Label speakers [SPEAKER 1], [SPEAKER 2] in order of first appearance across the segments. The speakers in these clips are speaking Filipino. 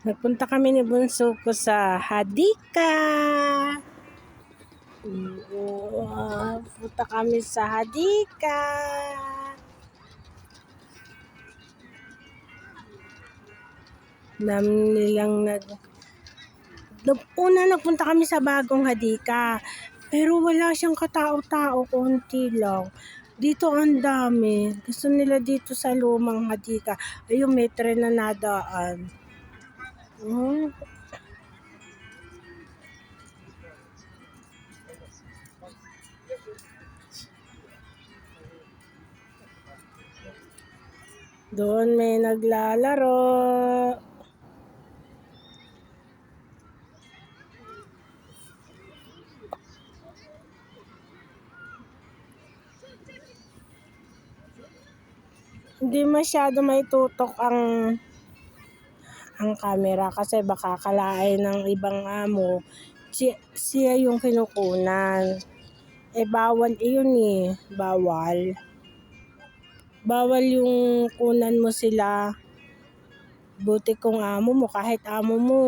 [SPEAKER 1] Nagpunta kami ni Bunso ko sa Hadika. Punta kami sa Hadika. Una nagpunta kami sa bagong Hadika. Pero wala siyang katao-tao, konti lang. Dito ang dami. Gusto nila dito sa lumang Hadika. Ayun, may tren na nadaan. Doon may naglalaro. Hindi masyado may tutok ang camera kasi baka kalain ng ibang amo siya yung kinukunan. Bawal iyon bawal yung kunan mo sila. Buti kung amo mo, kahit amo mo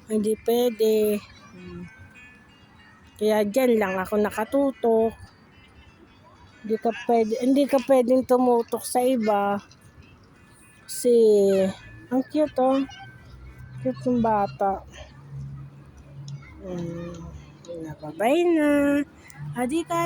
[SPEAKER 1] hindi pwede. Kaya dyan lang ako nakatutok. Hindi ka pwedeng tumutok sa iba. Kasi ang cute cute ng bata. Nababay na. Hadika.